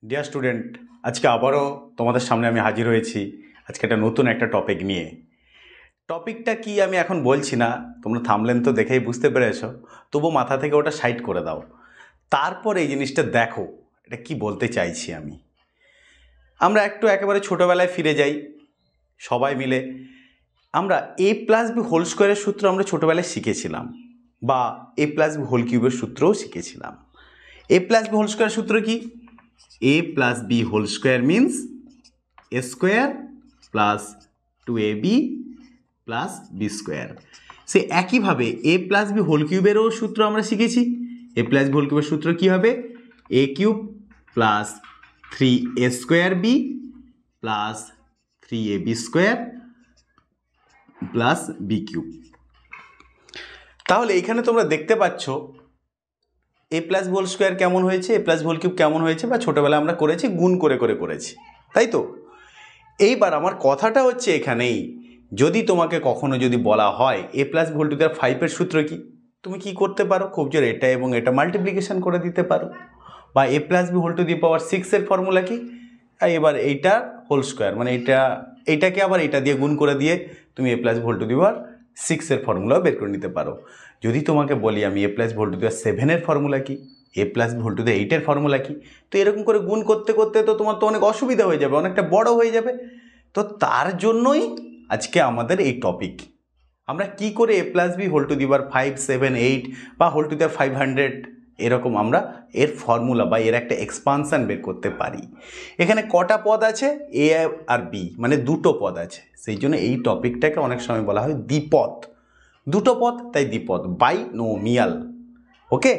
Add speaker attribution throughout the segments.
Speaker 1: Dear student, আজকে আবারও তোমাদের সামনে আমি হাজির হয়েছি আজকে নতুন একটা টপিক নিয়ে। টপিকটা কি আমি এখন বলছি না, তোমরা থামলেন তো দেখেই বুঝতে পেরেছো, তবু মাথা থেকে ওটা সাইড করে দাও। তারপর এই জিনিসটা দেখো এটা কি বলতে চাইছি আমি। আমরা একটু একেবারে ছোটোবেলায় ফিরে যাই সবাই মিলে। আমরা এ প্লাস বি হোল স্কোয়ারের সূত্র আমরা ছোটোবেলায় শিখেছিলাম, বা এ প্লাস বি হোল কিউবের সূত্রও শিখেছিলাম। এ প্লাস বি হোল স্কোয়ারের সূত্র কি? a plus b whole square means a square plus 2ab plus b square। সে একইভাবে a plus b whole কিউবেরও সূত্র আমরা শিখেছি। a plus b whole কিউবের সূত্র কি হবে? a cube plus 3a square b plus 3ab square plus b cube. তাহলে এখানে তোমরা দেখতে পাচ্ছ এ প্লাস হোল স্কোয়ার কেমন হয়েছে, এ প্লাস হোল কিউব কেমন হয়েছে, বা ছোটোবেলা আমরা করেছি গুণ করে করে করেছি, তাই তো? এইবার আমার কথাটা হচ্ছে এখানেই, যদি তোমাকে কখনো যদি বলা হয় এ plus whole to the power 5 এর সূত্র কি, তুমি কি করতে পারো? খুব জোর এটা এবং এটা মাল্টিপ্লিকেশন করে দিতে পারো। বা a plus B whole to the power 6 এর ফর্মুলা কি? এবার এইটা হোল স্কোয়ার মানে এইটাকে আবার এটা দিয়ে গুণ করে দিয়ে তুমি এ plus whole to the power 6 এর ফর্মুলাও বের করে নিতে পারো। যদি তোমাকে বলি আমি এ প্লাস ভোল টু দি 7 এর ফর্মুলা কি, এ প্লাস ভোল টু দি 8 এর ফর্মুলা কি, তো এরকম করে গুণ করতে করতে তো তোমার তো অনেক অসুবিধা হয়ে যাবে, অনেকটা বড় হয়ে যাবে। তো তার জন্যই আজকে আমাদের এই টপিক। আমরা কি করে a plus B whole to the power 5, 7, 8 বা হোল টু দি 500 এরকম আমরা এর ফর্মুলা বা এর একটা এক্সপানশন বের করতে পারি। এখানে কটা পদ আছে? এ আর বি মানে দুটো পদ আছে, সেই জন্য এই টপিকটাকে অনেক সময় বলা হয় দ্বিপদ। দুটো পদ তাই দ্বিপদ, বাইনোমিয়াল। ওকে,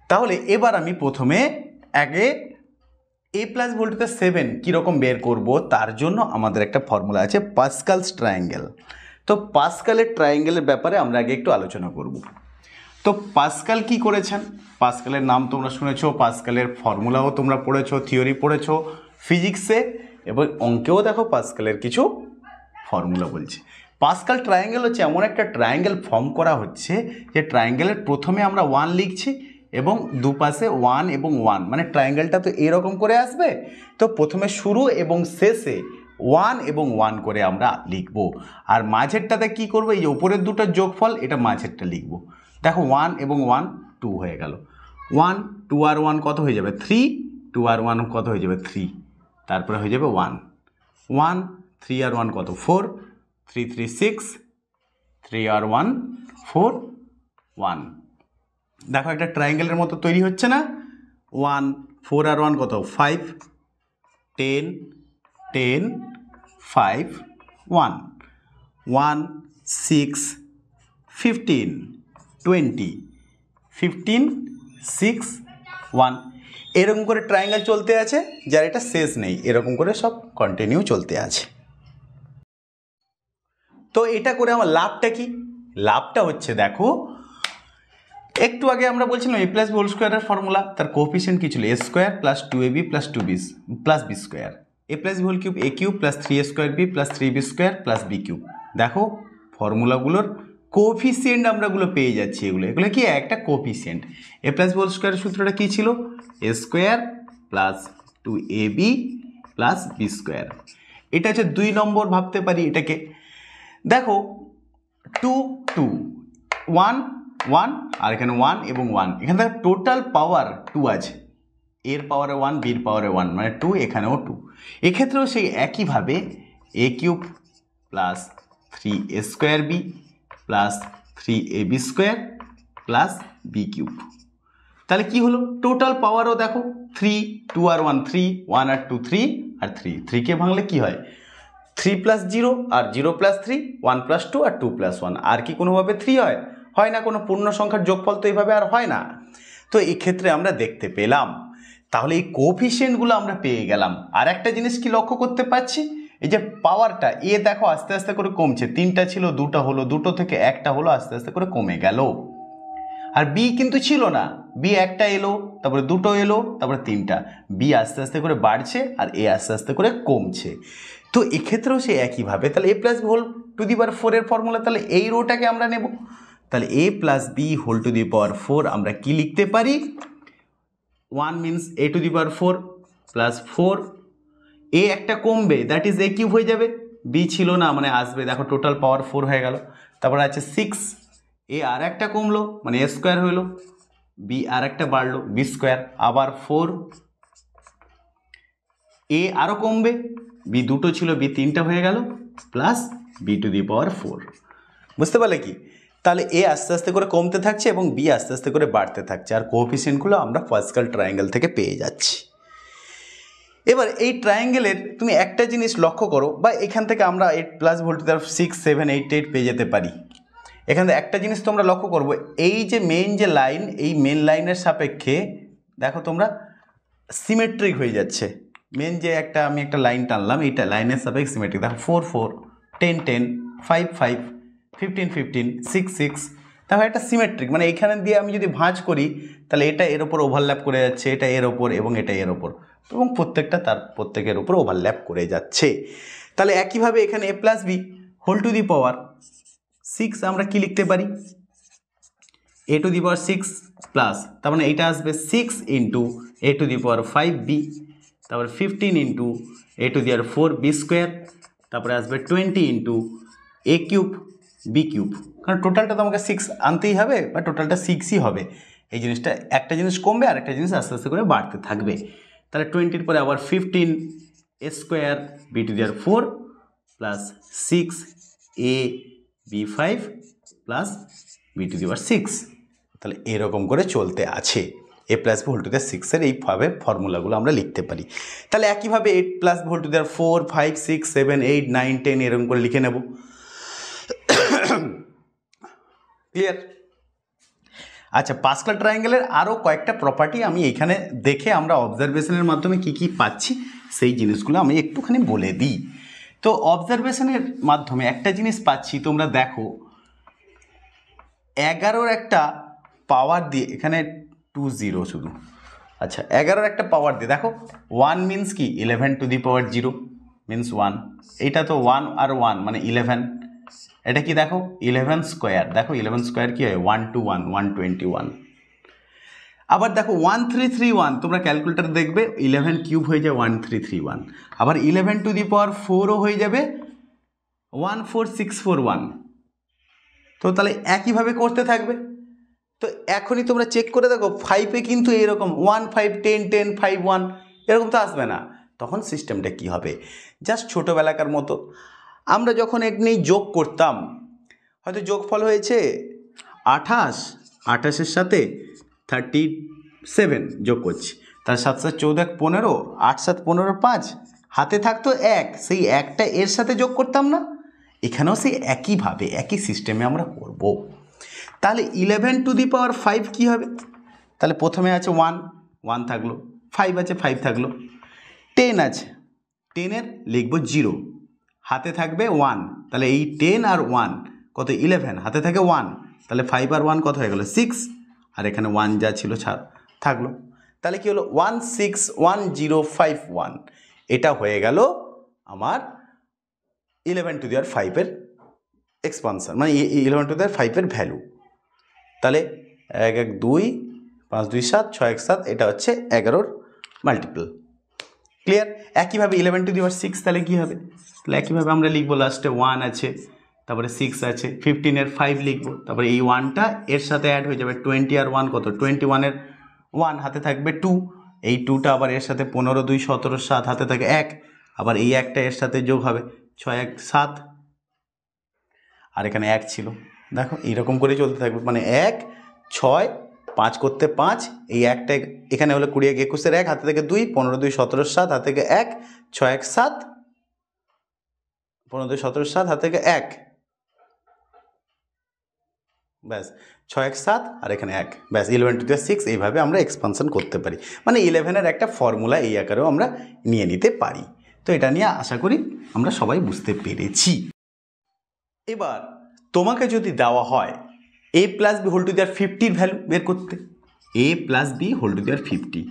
Speaker 1: তাহলে এবার আমি প্রথমে আগে এ প্লাস ভোল টু দি 7 কীরকম বের করব, তার জন্য আমাদের একটা ফর্মুলা আছে পাস্কালস ট্রায়াঙ্গেল। তো পাস্কালের ট্রায়াঙ্গেলের ব্যাপারে আমরা আগে একটু আলোচনা করব। তো পাস্কাল কি করেছেন? পাস্কালের নাম তোমরা শুনেছো, পাস্কালের ফর্মুলাও তোমরা পড়েছো, থিওরি পড়েছো ফিজিক্সে, এবং অঙ্কেও দেখো পাস্কালের কিছু ফর্মুলা বলছে। পাস্কাল ট্রায়াঙ্গেল হচ্ছে এমন একটা ট্রায়াঙ্গেল ফর্ম করা হচ্ছে যে ট্রায়াঙ্গেলের প্রথমে আমরা 1 লিখছি এবং দুপাশে 1 এবং 1, মানে ট্রায়াঙ্গেলটা তো এরকম করে আসবে। তো প্রথমে শুরু এবং শেষে 1 এবং 1 করে আমরা লিখব, আর মাঝেরটাতে কি করব? এই যে উপরের দুটোর যোগফল, এটা মাঝেরটা লিখব। দেখো 1 এবং 1 2 হয়ে গেল। 1 2 আর 1 কত হয়ে যাবে? 3। 2 আর 1 কত হয়ে যাবে? 3। তারপরে হয়ে যাবে 1 1 3 আর 1 কত? 4 3 3 6 3 আর 1 4 1। দেখো একটা ট্রায়াঙ্গেলের মতো তৈরি হচ্ছে না? 1 4 আর 1 কত? 5 10 10 5 1 1 6 15 20 15 6 1। এরকম করে ট্রায়াঙ্গেল চলতে আছে, যার এটা শেষ নেই, এরকম করে সব কন্টিনিউ চলতে আছে। তো এটা করে আমার লাভটা কি? লাভটা হচ্ছে দেখো, একটু আগে আমরা বলছিলাম এ প্লাস বি হোল স্কোয়ারের ফর্মুলা, তার কোএফিসিয়েন্ট কি ছিল? A square plus 2ab plus 2b plus B square. A plus B whole cube a cube plus 3a square b plus 3b square plus b cube. দেখো ফর্মুলাগুলোর coefficient আমরাগুলো পেয়ে যাচ্ছি, এগুলো কি একটা coefficient. A plus B whole স্কোয়ারের সূত্রটা কী ছিল? A square plus 2ab plus B square. এটা হচ্ছে 2 নম্বর ভাবতে পারি এটাকে। দেখো 2 2 1 1 আর এখানে 1 এবং 1, এখানে দেখো টোটাল পাওয়ার 2 আছে, এর পাওয়ারে 1 বির পাওয়ারে 1 মানে 2, এখানেও 2। এক্ষেত্রেও সেই একইভাবে a cube plus 3a square b plus 3ab square plus b cube. তাহলে কি হলো? টোটাল পাওয়ারও দেখো 3 2 আর 1 3 1 আর 2 3 আর 3 3কে ভাঙলে কি হয়? 3 প্লাস 0 আর 0 প্লাস 3 1 প্লাস 2 আর 2 প্লাস 1। আর কি কোনোভাবে 3 হয়? হয় না, কোনো পূর্ণ সংখ্যার যোগফল তো এইভাবে আর হয় না। তো এই ক্ষেত্রে আমরা দেখতে পেলাম, তাহলে এই কোএফিসিয়েন্টগুলো আমরা পেয়ে গেলাম। আর একটা জিনিস কি লক্ষ্য করতে পারছি, এই যে পাওয়ারটা এ দেখো আস্তে আস্তে করে কমছে, 3টা ছিল 2টা হলো, 2টো থেকে 1টা হলো, আস্তে আস্তে করে কমে গেল। আর বি কিন্তু ছিল না, বি একটা এলো, তারপরে 2টো এলো, তারপরে 3টা। বি আস্তে আস্তে করে বাড়ছে আর এ আস্তে আস্তে করে কমছে। তো এক্ষেত্রেও সে একইভাবে, তাহলে a plus B whole to the power 4 এর ফর্মুলা, তাহলে এই রোটাকে আমরা নেব। তাহলে a plus B whole to the power 4 আমরা কি লিখতে পারি? 1 means a to the power 4, plus 4, a একটা কমবে, দ্যাট ইজ এ কিউব হয়ে যাবে, বি ছিল না মানে আসবে, দেখো টোটাল পাওয়ার 4 হয়ে গেল। তারপরে আছে 6, এ আর একটা কমলো মানে এ স্কোয়ার হইলো, বি আর একটা বাড়লো বি স্কোয়ার, আবার 4, এ আরও কমবে, বি দুটো ছিল বি তিনটা হয়ে গেল, plus b to the power 4। বুঝতে পারলে কি? তাহলে এ আস্তে আস্তে করে কমতে থাকছে এবং বি আস্তে আস্তে করে বাড়তে থাকছে, আর কোএফিসিয়েন্টগুলো আমরা পাস্কাল ট্রায়াঙ্গেল থেকে পেয়ে যাচ্ছি। এবার এই ট্রায়াঙ্গেলের তুমি একটা জিনিস লক্ষ্য করো, বা এখান থেকে আমরা 8 প্লাস ভোল্ট 6, 7, 8, 8 পেয়ে যেতে পারি। এখানে একটা জিনিস তোমরা লক্ষ্য করবো, এই যে মেন যে লাইন, এই মেন লাইনের সাপেক্ষে দেখো তোমরা সিমেট্রিক হয়ে যাচ্ছে। মেন যে আমি একটা লাইন টানলাম, এইটা লাইনের সাপেক্ষে সিমেট্রিক, দেখো 4, 4, 10, 10, 5, 5, 15, 15, 6, 6, দেখো একটা সিমেট্রিক, মানে এইখানে দিয়ে আমি যদি ভাঁজ করি তাহলে এটা এর ওপর ওভারল্যাপ করে যাচ্ছে, এটা এর ওপর এবং এটা এর ওপর, এবং প্রত্যেকটা তার প্রত্যেকের ওপর ওভারল্যাপ করে যাচ্ছে। তাহলে একইভাবে এখানে a plus B whole to the power 6 আমরা কি লিখতে পারি, a to the power 6 plus, তার মানে এইটা আসবে 6 into a to the power 5b, তারপরে 15 into a to the power 4b square, তারপরে আসবে 20 into a cube b cube, কারণ টোটালটা তো আমাকে 6 আনতেই হবে, বা টোটালটা 6ই হবে। এই জিনিসটা একটা জিনিস কমবে আর একটা জিনিস আস্তে আস্তে করে বাড়তে থাকবে। তাহলে 20-র পরে আবার 15 a square b to the power 4 plus 6 a b5 plus b to the power 6। তাহলে এরকম করে চলতে আছে। A plus B whole to the power 6-এর এইভাবে ফর্মুলাগুলো আমরা লিখতে পারি। তাহলে একইভাবে 8 plus B whole to the power 4, 5, 6, 7, 8, 9, 10 এরকম করে লিখে নেব। ক্লিয়ার? আচ্ছা, পাস্কাল ট্রায়াঙ্গেলের আরও কয়েকটা প্রপার্টি আমি এখানে দেখে আমরা অবজারভেশনের মাধ্যমে কি কি পাচ্ছি সেই জিনিসগুলো আমি একটুখানি বলে দিই। তো অবজারভেশনের মাধ্যমে একটা জিনিস পাচ্ছি, তোমরা দেখো 11-র একটা পাওয়ার দিয়ে, এখানে 20 শুধু, আচ্ছা 11-র একটা পাওয়ার দিয়ে দেখো 1 মিনস কি 11 টু দি পাওয়ার 0 মিনস 1, এইটা তো 1 আর 1 মানে 11, এটা কি দেখো 11 স্কোয়ার, দেখো 11 স্কোয়ার কি হয় 1 to 1 121। আবার দেখো 1331, তোমরা ক্যালকুলেটার দেখবে 11 কিউব হয়ে যায় 1331, আবার 11 টু দি পাওয়ার 4ও হয়ে যাবে 14641। তো তাহলে একইভাবে করতে থাকবে। তো এখনই তোমরা চেক করে দেখো 5-এ কিন্তু এরকম 1 5 10 10 5 1 এরকম তো আসবে না, তখন সিস্টেমটা কি হবে, জাস্ট ছোটোবেলাকার মতো আমরা যখন এমনি যোগ করতাম, হয়তো যোগফল হয়েছে 28, 28-এর সাথে 37 যোগ করছি, তার 7 7 14 15, 8 7 15 5, হাতে থাকতো 1, সেই একটা এর সাথে যোগ করতাম না, এখানেও সেই একইভাবে একই সিস্টেমে আমরা করব। তাহলে 11 টু দি পাওয়ার 5 কী হবে, তাহলে প্রথমে আছে 1 1 থাকলো, 5 আছে 5 থাকলো, 10 আছে 10-এর লিখব 0, হাতে থাকবে 1, তাহলে এই 10 আর 1 কত 11, হাতে থাকে 1, তাহলে 5 আর 1 কত হয়ে গেল 6, আর এখানে 1 যা ছিল থাকলো, তাহলে কি হলো 161051, এটা হয়ে গেল আমার 11 টু দি পাওয়ার 5-এর এক্সপানশন, মানে 11 টু দি পাওয়ার 5-এর ভ্যালু। তাহলে 1 1 2 5 2 7 6 1 7, এটা হচ্ছে 11-র মাল্টিপল। ক্লিয়ার? একইভাবে 11 টু দি পাওয়ার 6 তাহলে কী হবে, তাহলে একইভাবে আমরা লিখবো, লাস্টে 1 আছে, তারপরে 6 আছে, 15-এর 5 লিখবো, তারপরে এই 1টা এর সাথে অ্যাড হয়ে যাবে, 20 আর 1 কত 21-এর 1, হাতে থাকবে 2, এই 2টা আবার এর সাথে 15 2 17 7, হাতে থাকে 1, আবার এই একটা এর সাথে যোগ হবে 6 1 7, আর এখানে 1 ছিল, দেখো এইরকম করে চলতে থাকবে, মানে 1 6 5 করতে 5, এই একটা এখানে হলো 20 1 21-এর 1, হাতে থেকে 2, 15 2 17 7, হাতে থেকে 1, 6 1 7, 15 2 17 7, হাতে থেকে 1, ব্যাস 6 1 7, আর এখানে 1, ব্যাস 11 টু দি পাওয়ার 6, এইভাবে আমরা এক্সপানশন করতে পারি, মানে 11-এর একটা ফর্মুলা এই আকারেও আমরা নিয়ে নিতে পারি। তো এটা নিয়ে আশা করি আমরা সবাই বুঝতে পেরেছি। এবার তোমাকে যদি দেওয়া হয় a plus B whole to the power 50-র ভ্যালু বের করতে, a plus B whole to the power 50,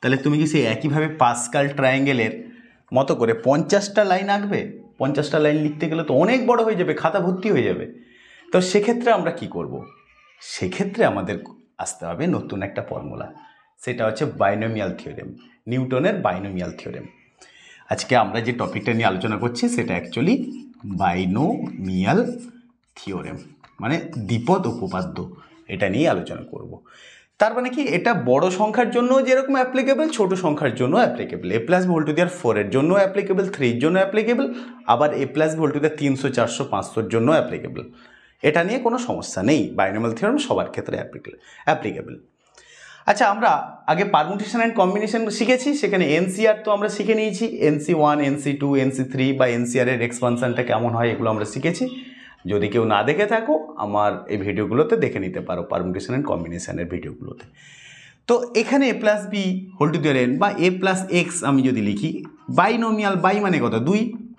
Speaker 1: তাহলে তুমি কি সেই একইভাবে পাস্কাল ট্রায়াঙ্গেলের মতো করে 50টা লাইন আঁকবে? 50টা লাইন লিখতে গেলে তো অনেক বড় হয়ে যাবে, খাতা ভর্তি হয়ে যাবে। তো সেক্ষেত্রে আমরা কি করব, সেক্ষেত্রে আমাদের আসতে হবে নতুন একটা ফর্মুলা, সেটা হচ্ছে বাইনোমিয়াল থিওরেম, নিউটনের বাইনোমিয়াল থিওরেম। আজকে আমরা যে টপিকটা নিয়ে আলোচনা করছি সেটা অ্যাকচুয়ালি বাইনোমিয়াল থিওরেম, মানে দ্বিপদ উপপাদ্য, এটা নিয়ে আলোচনা করব। তার মানে কি, এটা বড় সংখ্যার জন্য যেরকম অ্যাপ্লিকেবল, ছোট সংখ্যার জন্য applicable. a plus B whole to the power 4 এর জন্য অ্যাপ্লিকেবল, 3 এর জন্য অ্যাপ্লিকেবল, আবার a plus B whole to the power 300, 400, 500 জন্য অ্যাপ্লিকেবল। এটা নিয়ে কোনো সমস্যা নেই, বাইনোমিয়াল থিওরেম সবার ক্ষেত্রে অ্যাপ্লিকেবল। আচ্ছা, আমরা আগে পারমুটেশন অ্যান্ড কম্বিনেশন শিখেছি, সেখানে এনসিআর তো আমরা শিখে নিয়েছি, NC1, NC2, NC3 বা এনসিআর এর এক্সপানশনটা কেমন হয় এগুলো আমরা শিখেছি। যদি কেউ না দেখে থাকো আমার এই ভিডিওগুলোতে দেখে নিতে পারো, পারমুটেশন অ্যান্ড কম্বিনেশনের ভিডিওগুলোতে। তো এখানে a plus B whole to the power n বা a প্লাস এক্স আমি যদি লিখি, বাইনোমিয়াল, বাই মানে কত,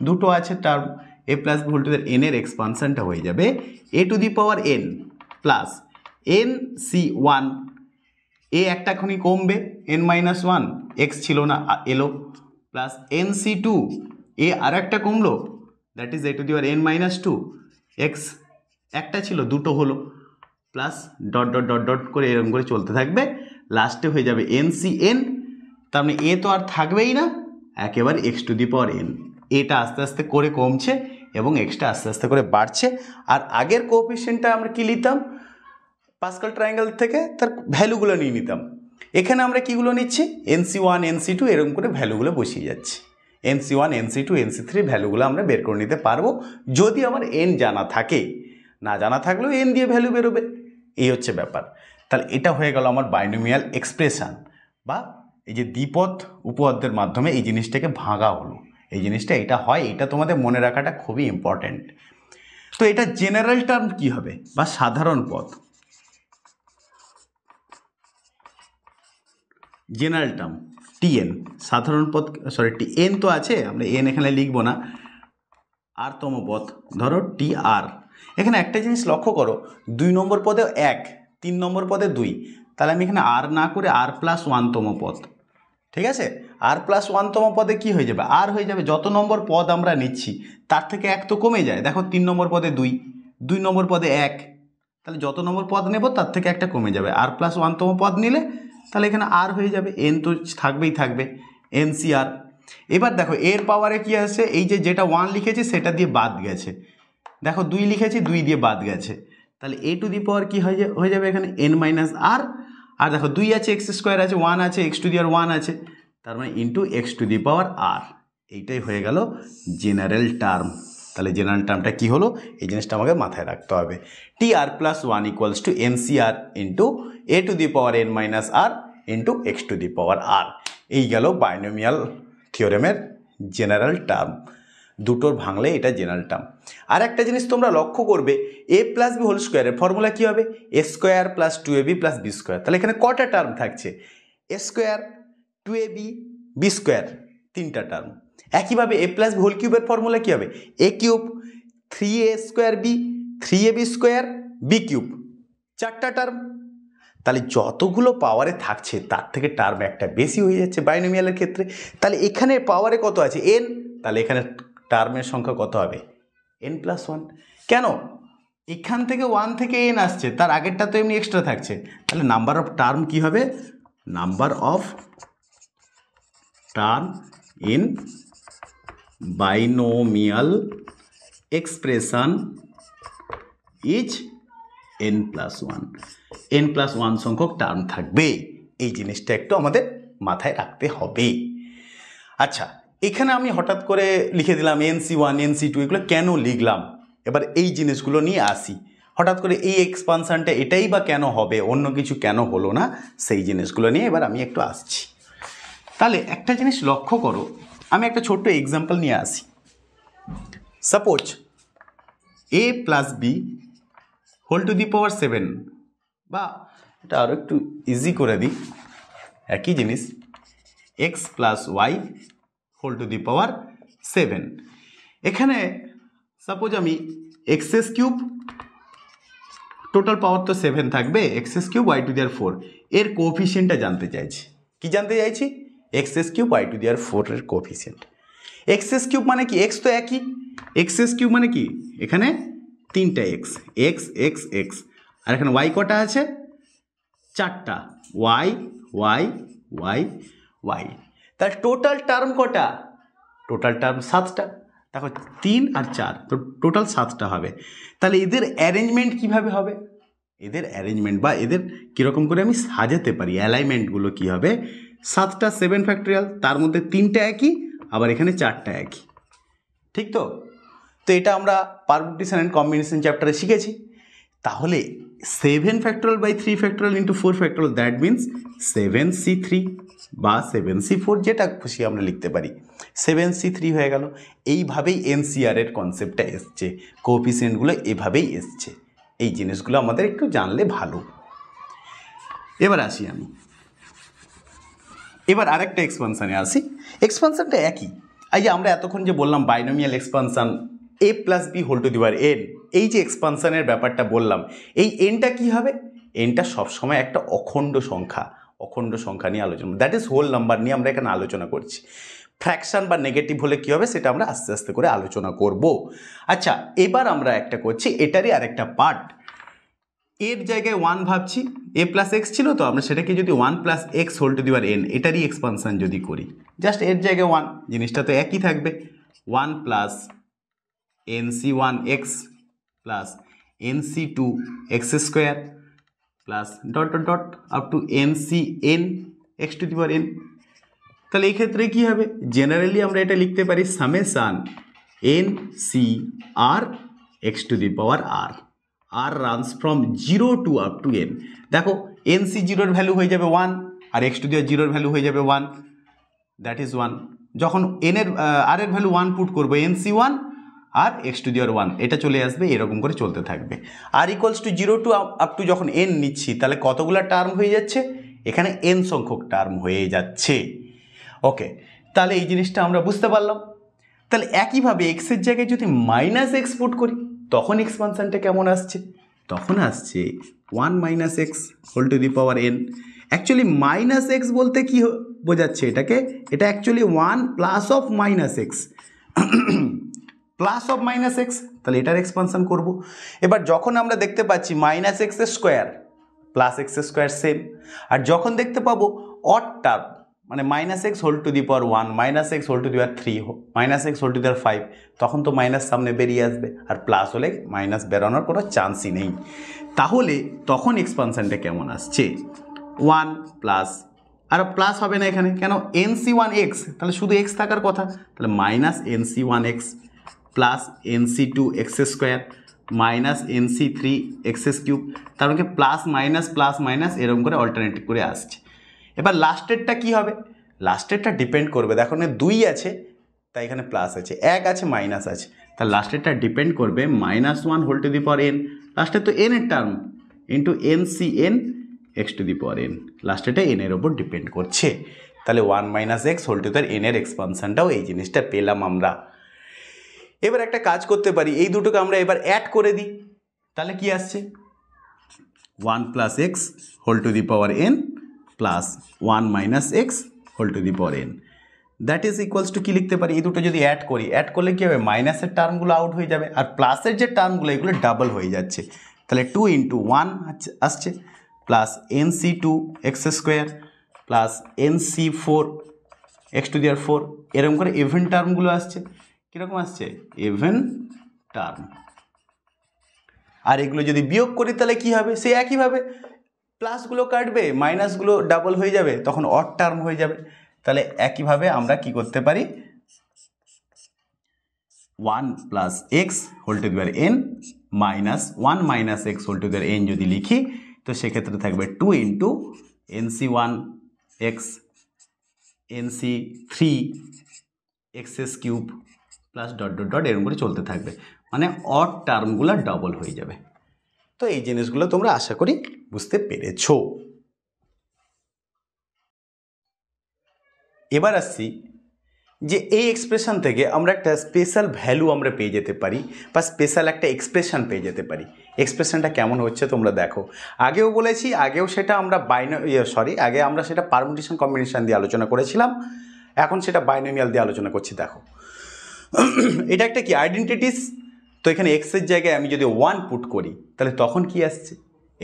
Speaker 1: দুটো আছে term, a plus B whole to the power n এর এক্সপানশনটা হয়ে যাবে a to the power n plus NC1, এ একটা খনি কমবে, n-1, এক্স ছিল না এলো, প্লাস NC2, এ আর একটা কমলো, that is a to the power n-2, x একটা ছিল দুটো হলো, plus dot dot dot dot করে এরকম করে চলতে থাকবে, লাস্টে হয়ে যাবে NCn। তার মানে এ তো আর থাকবেই না, একেবারে x two the power n। এটা আস্তে আস্তে করে কমছে এবং এক্সটা আস্তে আস্তে করে বাড়ছে। আর আগের কোএফিসিয়েন্টটা আমরা কি লিখতাম, পাস্কাল ট্রায়াঙ্গেল থেকে তার ভ্যালুগুলো নিয়ে নিতাম। এখানে আমরা কীগুলো নিচ্ছি, NC1, NC2 এরকম করে ভ্যালুগুলো বসিয়ে যাচ্ছি। NC1, NC2, NC3 ভ্যালুগুলো আমরা বের করে নিতে পারবো যদি আমার n জানা থাকে, না জানা থাকলেও n দিয়ে ভ্যালু বেরোবে, এই হচ্ছে ব্যাপার। তাহলে এটা হয়ে গেল আমার বাইনোমিয়াল এক্সপ্রেশন, বা এই যে দ্বিপদ উপপাদ্যের মাধ্যমে এই জিনিসটাকে ভাঙা হলো, এই জিনিসটা এটা হয়, এটা তোমাদের মনে রাখাটা খুবই ইম্পর্ট্যান্ট। তো এটা জেনারেল টার্ম কি হবে, বা সাধারণ পদ, জেনারেল টার্ম টিএন, সাধারণ পদ, সরি টিএন তো আছে, আমরা এন এখানে লিখব না, আর তম পদ ধরো টি আর। এখানে একটা জিনিস লক্ষ্য করো, 2 নম্বর পদে 1, 3 নম্বর পদে 2, তাহলে আমি এখানে আর না করে আর প্লাস 1 তম পদ, ঠিক আছে, আর প্লাস 1 তম পদে কি হয়ে যাবে, আর হয়ে যাবে, যত নম্বর পদ আমরা নিচ্ছি তার থেকে 1 তো কমে যায়, দেখো 3 নম্বর পদে 2, 2 নম্বর পদে 1, তাহলে যত নম্বর পদ নেব তার থেকে একটা কমে যাবে, আর প্লাস 1 তম পদ নিলে তাহলে এখানে আর হয়ে যাবে, এন তো থাকবেই থাকবে, NCR। এবার দেখো এর পাওয়ারে কি আছে, এই যে যেটা 1 লিখেছি সেটা দিয়ে বাদ গেছে, দেখো 2 লিখেছি 2 দিয়ে বাদ গেছে, তাহলে a টু দি পাওয়ার কি হয়ে যাবে এখানে n-r, আর দেখো 2 আছে, এক্স স্কোয়ার আছে, 1 আছে, এক্স টু দি পাওয়ার 1 আছে, তার মানে into x two the power r। এইটাই হয়ে গেল জেনারেল টার্ম। তাহলে জেনারেল টার্মটা কি হলো, এই জিনিসটা আমাকে মাথায় রাখতে হবে, tr plus 1 equals to NCR into a to the power n-r into x two the power r। এই গেল বাইনোমিয়াল থিওরেমের জেনারেল টার্ম, দুটোর ভাঙলে এটা জেনারেল টার্ম। আর একটা জিনিস তোমরা লক্ষ্য করবে, a প্লাস বি হোল স্কোয়ারের ফর্মুলা কী হবে, a square plus 2ab plus B square. তাহলে এখানে কটা টার্ম থাকছে, a square, 2ab, B square, 3টা টার্ম। একইভাবে a প্লাস বি হোল কিউবের ফর্মুলা কী হবে, a cube, 3a square B, 3ab square, B cube, 4টা টার্ম। তাহলে যতগুলো পাওয়ারে থাকছে তার থেকে টার্ম একটা বেশি হয়ে যাচ্ছে বাইনোমিয়ালের ক্ষেত্রে। তাহলে এখানে পাওয়ারে কত আছে, n, তাহলে এখানে টার্মের সংখ্যা কত হবে, n+1। কেন, এখান থেকে 1 থেকে n আসছে, তার আগেরটা তো এমনি এক্সট্রা থাকছে, তাহলে নাম্বার অফ টার্ম কি হবে, number of term in binomial expression is n+1। n+1 সংখ্যক টার্ম থাকবে, এই জিনিসটা একটু আমাদের মাথায় রাখতে হবে। আচ্ছা, এখানে আমি হঠাৎ করে লিখে দিলাম NC1, NC2, এগুলো কেন লিখলাম, এবার এই জিনিসগুলো নিয়ে আসি। হঠাৎ করে এই এক্সপানশনটা এটাই বা কেন হবে, অন্য কিছু কেন হলো না, সেই জিনিসগুলো নিয়ে এবার আমি একটু আসছি। তাহলে একটা জিনিস লক্ষ্য করো, আমি একটা ছোট্ট এক্সাম্পল নিয়ে আসি। Suppose a plus B whole to the power 7, বা এটা আরও একটু ইজি করে দিই, একই জিনিস, x plus y whole to the power 7। এখানে সাপোজ আমি এক্সএস কিউব, টোটাল পাওয়ার তো 7 থাকবে, x's cube y to the power 4, এর কোএফিসিয়েন্টটা জানতে চাইছি। কি জানতে চাইছি, x's cube y to the power 4 এর কোএফিসিয়েন্ট। এক্সএস কিউব মানে কি, এক্স তো একই, এক্সএস কিউব মানে কি, এখানে 3টা এক্স, এক্স এক্স এক্স, আর এখানে ওয়াই কটা আছে, 4টা, ওয়াই ওয়াই ওয়াই ওয়াই। তাহলে টোটাল টার্ম কটা? টোটাল টার্ম 7টা। দেখো 3 আর 4, তো টোটাল 7টা হবে। তাহলে এদের অ্যারেঞ্জমেন্ট কিভাবে হবে? এদের অ্যারেঞ্জমেন্ট বা এদের কীরকম করে আমি সাজাতে পারি, অ্যালাইনমেন্টগুলো কী হবে? 7টা 7 ফ্যাক্টোরিয়াল, তার মধ্যে 3টা একই, আবার এখানে 4টা একই, ঠিক তো? তো এটা আমরা পারমুটেশন অ্যান্ড কম্বিনেশন চ্যাপ্টারে শিখেছি। তাহলে 7 factorial by 3 factorial into 4 factorial, that means 7c3 বা 7c4, যেটা খুশি আমরা লিখতে পারি। 7c3 হয়ে গেল। এইভাবেই এনসিআর এর কনসেপ্টটা এসছে, কোএফিসিয়েন্টগুলো এভাবেই এসছে। এই জিনিসগুলো আমাদের একটু জানলে ভালো। এবার আসি আমি, এবার আরেকটা এক্সপানশানে আসি। এক্সপানশানটা একই। এই যে আমরা এতক্ষণ যে বললাম binomial expansion a plus B whole to the power n, এই যে এক্সপানশানের ব্যাপারটা বললাম, এই এনটা কি হবে? এনটা সবসময় একটা অখণ্ড সংখ্যা নিয়ে আলোচনা, দ্যাট ইজ হোল নাম্বার নিয়ে আমরা এখানে আলোচনা করছি। ফ্র্যাকশন বা নেগেটিভ হলে কী হবে সেটা আমরা আস্তে আস্তে করে আলোচনা করব। আচ্ছা, এবার আমরা একটা করছি, এটারই আরেকটা পার্ট। এর জায়গায় 1 ভাবছি, a প্লাস এক্স ছিল, তো আমরা সেটাকে যদি 1 plus x whole to the power n, এটারই এক্সপানশান যদি করি, জাস্ট এর জায়গায় 1, জিনিসটা তো একই থাকবে। 1 plus nc1x plus nc2x square plus dot dot dot up to ncn x to the power n। তাহলে এই ক্ষেত্রে কী হবে? জেনারেলি আমরা এটা লিখতে পারি summation ncr x to the power r, r runs from 0 to up to n। দেখো nc 0 এর ভ্যালু হয়ে যাবে 1 আর x টু দি পাওয়ার 0 এর ভ্যালু হয়ে যাবে 1, দ্যাট ইজ 1। যখন n এর r এর ভ্যালু 1 পুট করবো, nc1 R x to the power 1, এটা চলে আসবে, এরকম করে চলতে থাকবে। r equals to 0 to up to যখন n নিচ্ছি, তাহলে কতগুলো টার্ম হয়ে যাচ্ছে? এখানে n সংখ্যক টার্ম হয়ে যাচ্ছে। ওকে, তাহলে এই জিনিসটা আমরা বুঝতে পারলাম। তাহলে একইভাবে এক্সের জায়গায় যদি মাইনাস এক্স পুট করি, তখন এক্সপানশানটা কেমন আসছে? তখন আসছে 1 minus x whole to the power n। Actually minus x বলতে কি বোঝাচ্ছে এটাকে? এটা actually 1 plus of minus x, plus of minus x. তাহলে এটার এক্সপানশান করব। এবার যখন আমরা দেখতে পাচ্ছি minus x square plus x square same, আর যখন দেখতে পাবো অড টার্ম, মানে minus x whole to the power 1 minus x whole to the power 3 minus x whole to the power 5, তখন তো মাইনাস সামনে বেরিয়ে আসবে, আর প্লাস হলে মাইনাস বেরোনোর কোনো চান্সই নেই। তাহলে তখন এক্সপানশানটা কেমন আসছে? 1 প্লাস, আর প্লাস হবে না এখানে, কেন? nc1x, তাহলে শুধু এক্স থাকার কথা, তাহলে minus nc1x plus nc2x square minus nc3x cube, তার মানে প্লাস মাইনাস এরকম করে অল্টারনেটিভ করে আসছে। এবার লাস্টেরটা কি হবে? লাস্টেরটা ডিপেন্ড করবে, দেখো না 2 আছে তাই এখানে প্লাস আছে, 1 আছে মাইনাস আছে, তাহলে লাস্টেরটা ডিপেন্ড করবে -1 whole to the power n, লাস্টে তো n এর term, into ncn x to the power n, লাস্টেটা n এর ওপর ডিপেন্ড করছে। তাহলে 1 minus x whole to the power n এর এক্সপানশানটাও এই জিনিসটা পেলাম আমরা। এবার একটা কাজ করতে পারি, এই দুটোকে আমরা এবার অ্যাড করে দিই, তাহলে কি আসছে? 1 plus x whole to the power n plus 1 minus x whole to the power n, that is equals to কী লিখতে পারি? এই দুটো যদি অ্যাড করি, অ্যাড করলে কী হবে? মাইনাসের টার্মগুলো আউট হয়ে যাবে, আর প্লাসের যে টার্মগুলো এগুলো ডাবল হয়ে যাচ্ছে, তাহলে 2 ইন্টু 1 আসছে plus nc2x square plus nc4 x to the power 4, এরকম করে ইভেন টার্মগুলো আসছে। কীরকম আসছে? Even term. আর এগুলো যদি বিয়োগ করি তাহলে কি হবে? সে একইভাবে প্লাসগুলো কাটবে, মাইনাসগুলো ডাবল হয়ে যাবে, তখন অড টার্ম হয়ে যাবে। তাহলে একইভাবে আমরা কি করতে পারি? 1 plus x whole to the power n minus 1 minus x whole to the power n যদি লিখি, তো সেক্ষেত্রে থাকবে 2 into nc1x nc3x cube plus dot dot dot এরকম করে চলতে থাকবে, মানে অড টার্মগুলো ডবল হয়ে যাবে। তো এই জিনিসগুলো তোমরা আশা করি বুঝতে পেরেছো। এবার আসছি যে এই এক্সপ্রেশন থেকে আমরা একটা স্পেশাল ভ্যালু আমরা পেয়ে যেতে পারি, বা স্পেশাল একটা এক্সপ্রেশন পেয়ে যেতে পারি। এক্সপ্রেশনটা কেমন হচ্ছে তোমরা দেখো, আগেও বলেছি, আগেও সেটা আমরা আগে আমরা সেটা পারমুটেশন কম্বিনেশন দিয়ে আলোচনা করেছিলাম, এখন সেটা বাইনোমিয়াল দিয়ে আলোচনা করছি। দেখো এটা একটা কি আইডেন্টিটিস, তো এখানে এক্সের জায়গায় আমি যদি 1 পুট করি তাহলে তখন কি আসছে?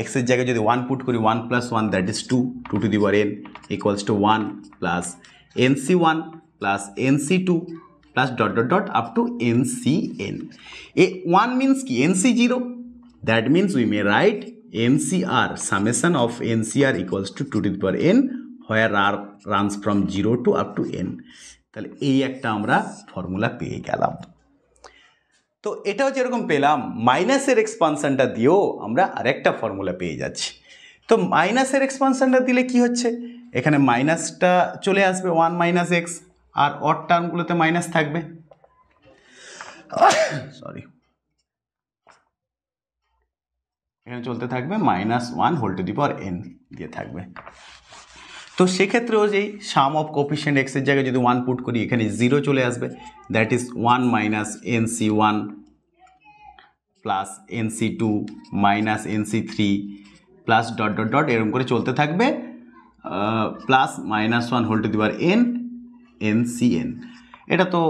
Speaker 1: এক্সের জায়গায় যদি 1 পুট করি 1 + 1 that is 2, 2 to the power n equals to 1 plus nc1 plus nc2 plus dot dot dot up to ncn. A 1 means কি nc0, that means we may right ncr summation of ncr equals to 2 to the power n where r runs from 0 to up to n. তাহলে এই একটা আমরা formula পেয়ে গেলাম। তো এটাও যেরকম পেলাম, মাইনাসের এক্সপানশনটা দিয়েও আমরা আরেকটা ফর্মুলা পেয়ে যাচ্ছি। তো মাইনাসের এক্সপানশনটা দিলে কি হচ্ছে, এখানে মাইনাসটা চলে আসবে 1 - x, আর অড টার্মগুলোতে মাইনাস থাকবে, সরি, এখানে চলতে থাকবে -1 whole to the power n দিয়ে থাকবে। তো সেক্ষেত্রেও যেই সাম অফ কোফিশিয়েন্ট এক্সের জায়গায় যদি 1 পুট করি এখানে 0 চলে আসবে, that is 1 - nc1 plus nc2 minus nc3 plus dot dot dot এরকম করে চলতে থাকবে, plus -1 whole to the power n ncn। এটা তো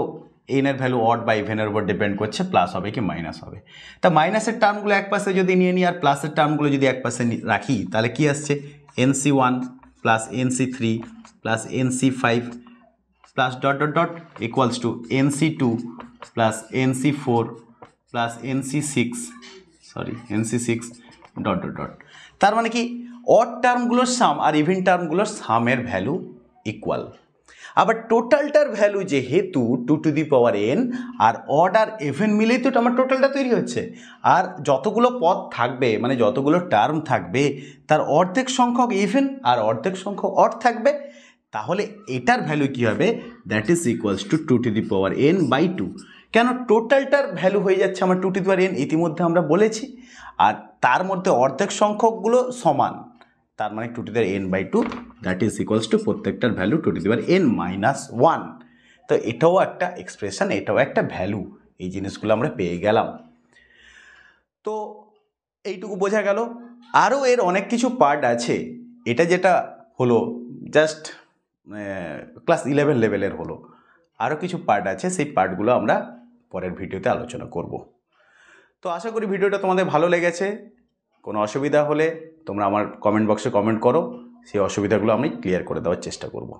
Speaker 1: এনের ভ্যালু অড বা ইভেনের উপর ডিপেন্ড করছে, প্লাস হবে কি মাইনাস হবে। তা মাইনাসের টার্মগুলো এক পাশে যদি নিয়ে নিই আর প্লাসের টার্মগুলো যদি এক পাশে রাখি তাহলে কি আসছে, nc1 plus nc3 plus nc5 plus dot dot dot equals to nc2 plus nc4 plus nc6 dot dot dot. তার মানে কি অড টার্মগুলোর সাম আর ইভেন টার্মগুলোর সামের ভ্যালু ইকুয়াল। আবার টোটালটার ভ্যালু যেহেতু 2 টু দি পাওয়ার n আর অড আর ইভেন মিলেই তো আমার টোটালটা তৈরি হচ্ছে, আর যতগুলো পদ থাকবে মানে যতগুলো টার্ম থাকবে তার অর্ধেক সংখ্যক ইভেন আর অর্ধেক সংখ্যক অড থাকবে, তাহলে এটার ভ্যালু কী হবে, that is equals two 2 to the power n/2। কেন, টোটালটার ভ্যালু হয়ে যাচ্ছে আমার 2 টু দি পাওয়ার n, ইতিমধ্যে আমরা বলেছি, আর তার মধ্যে অর্ধেক সংখ্যকগুলো সমান, তার মানে 2 to the power n/2 that is equals to প্রত্যেকটার value 2 to the power n-1। তো এটাও একটা এক্সপ্রেশন, এটাও একটা ভ্যালু, এই জিনিসগুলো আমরা পেয়ে গেলাম। তো এইটুকু বোঝা গেল। আরও এর অনেক কিছু পার্ট আছে, এটা যেটা হলো জাস্ট ক্লাস 11 লেভেলের হলো, আরও কিছু পার্ট আছে, সেই পার্টগুলো আমরা পরের ভিডিওতে আলোচনা করব। তো আশা করি ভিডিওটা তোমাদের ভালো লেগেছে। কোনো অসুবিধা হলে তোমরা আমার কমেন্ট বক্সে কমেন্ট করো, সেই অসুবিধাগুলো আমি ক্লিয়ার করে দেওয়ার চেষ্টা করব।